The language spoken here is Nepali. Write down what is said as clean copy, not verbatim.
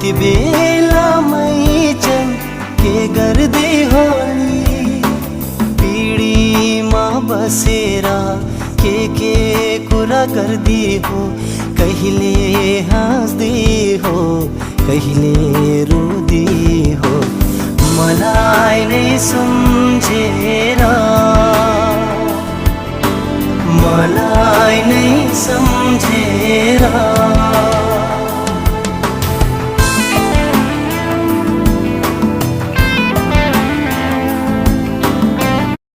यति बेलामै चन के गर्दै होली पिडीमा बसेर के कुरा गर्दै हो कहिले हाँस्दै हो कहिले रुँदै हो मलाई नै सम्झेर